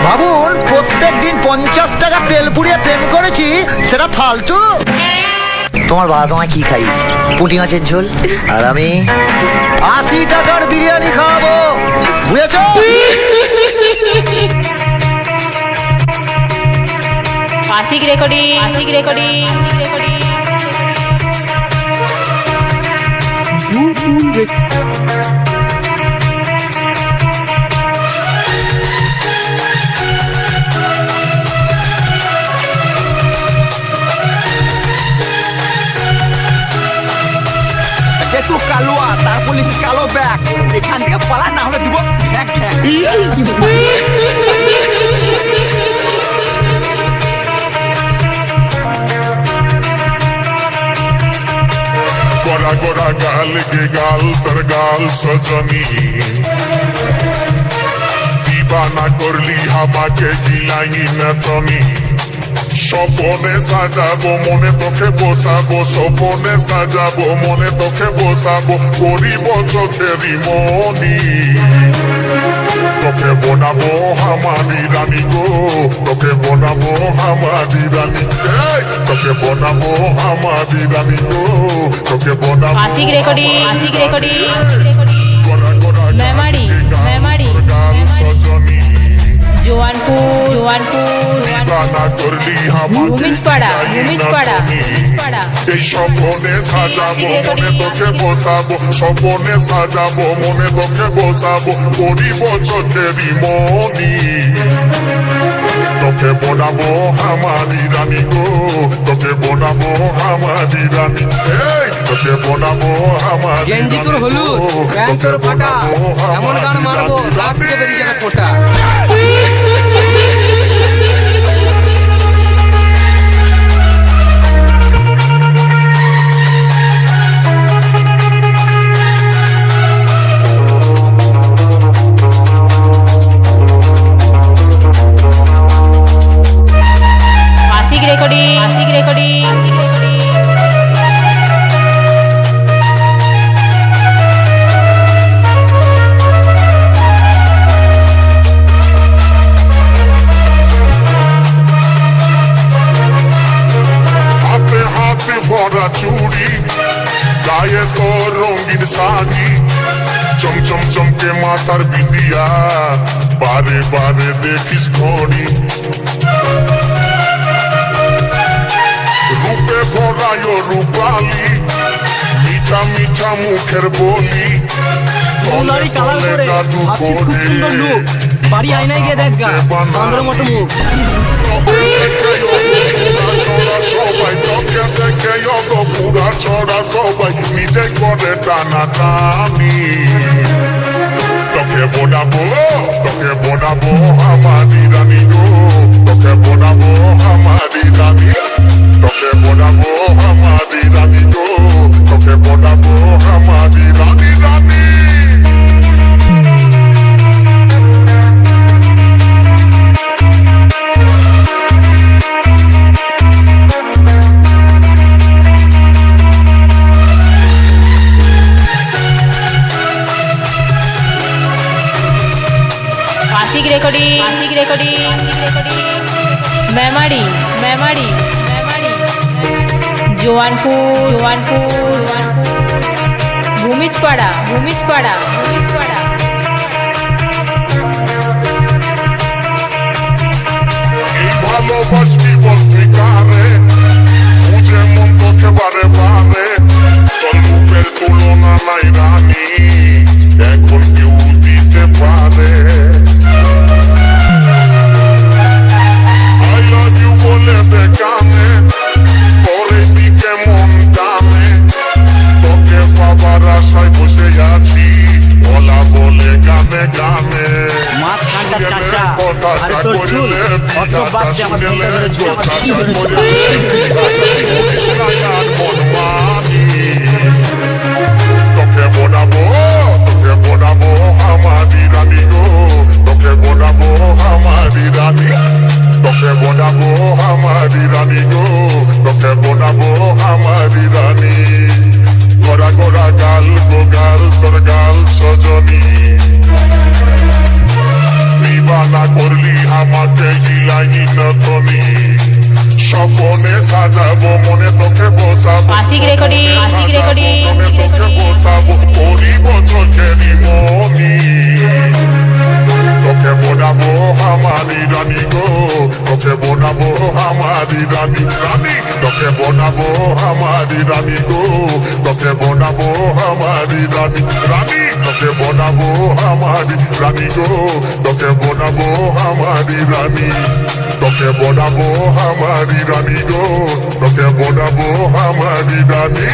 ভাবুন প্রত্যেক দিন 50 টাকা তেল পুড়িয়ে প্রেম করেছি, সেটা ফালতু। তোমার বাবা তোমায় কি খাইয়েছে? পুঁটি মাছের ঝোল, আর আমি 80 টাকার বিরিয়ানি খাওয়াবো, বুঝেছো? Ashiq recording, Ashiq recording, Ashiq recording. একটু কালোয়া, তার পুলিশ কালো ব্যাগ, এখান থেকে পালা, না হলে দিব ঠ্যাক ঠ্যাক। गोरा गोरा गाल के गाल तर गाल सजनी दीवाना करली हमाके गिलाई ना तनी স্বপনে সাজাবো মনে তোকে বসাবো, স্বপনে সাজাবো মনে তোকে বসাবো, করিব চোখেরই মনি তোকে বনাবো হামারি রানী গো, তোকে বনাবো হামারি রানী, তোকে বনাবো হামারি রানী গো, তোকে বনাবো। আশিক রেকর্ডিং, আশিক রেকর্ডিং, গোরা গোরা মেমারি, মেমারি, গাল সজনী জোয়ানপুর, জোয়ানপুর, বানা করলি হামাকে ভূমিজপাড়া, ভূমিজপাড়া, ভূমিজপাড়া। এই স্বপনে সাজাবো মনে তোকে বসাবো, স্বপনে সাজাবো মনে তোকে বসাবো, করিব চোখেরই মনি তোকে বনাবো হামারি রানী গো, তোকে বনাবো হামারি রানী, তোকে বনাবো হামারি গেঞ্জি তোর হলুদ, প্যান্ট তোর ফাটা, এমন গান মারবো নাক থেকে বেরিয়ে যাবে ফোঁটা। Ashiq recording, Ashiq recording, Ashiq recording. হাতে হাতে ভরা চুড়ি, গায়ে তোর রঙিন শাড়ি, চমচম চমকে মাথার বিন্দিয়া, বারে বারে দেখিস ঘড়ি, রূপে ভরায় রূপালি, মিঠা মিঠা মুখের বলি, নারী কালার করে ভাবছিস খুব সুন্দর লুক, বাড়ি আয়নায় গিয়ে দেখ গা, বান্দরের মতো মুখ। সবাই তোকে দেখে পুরা ছড়া সবাই নিজে করে টানা টানি, তোকে বোনাবো, তোকে বোনাবো আমারি রানী গো, তোকে বোনাবো আমারি রানী, তোকে বোনাবো আমারি রানী গো, তোকে বোনাবো আমারি রানী রানী। Ashik recording, Ashiq recording, Ashiq recording. Memari, Memari, Memari, Joanpur, Joanpur, Joanpur. Bhumijpara, Bhumijpara, Bhumijpara. এই ভালোবাসবি বলতে কারে, বুঝে মন তোকে বারে বারে, তোর রূপের তুলনা নাই রানী, এখন কেউ দিতে পারে। I love you বলে দেখানে, পরে দিকে মন টানে, তোকে পাবার আশায় বসে আছি, বলা বলে গানে গানে। মাছ কাঁটা চাচা, আরে তোর চুল, অত বাদ দে আমার কথা ধরে চুল। তোকে বোনাবো, তোকে বোনাবো আমারি রানী গো, তোকে বোনাবো আমারি রানী, তোকে বোনাবো আমারি রানী গো, তোকে বোনাবো আমারি রানী। গোরা গোরা গাল গো গাল তোর গাল সজনী, দিবানা করলি আমার সাজাবো মনে তোকে বসাবো আশিক রেকর্ডিং আশিক রেকর্ডিং মনে তোকে বসাবো করিব চোখেরই মনি তোকে বোনাবো আমারি রানী গো তোকে বোনাবো আমারি রানী রানী তোকে বোনাবো আমারি রানী গো তোকে বোনাবো আমারি রানী রানী তোকে বোনাবো আমারি রানী গো তোকে বোনাবো আমারি রানী তোকে বোনাবো আমারি রানী গো তোকে বোনাবো আমারি রানী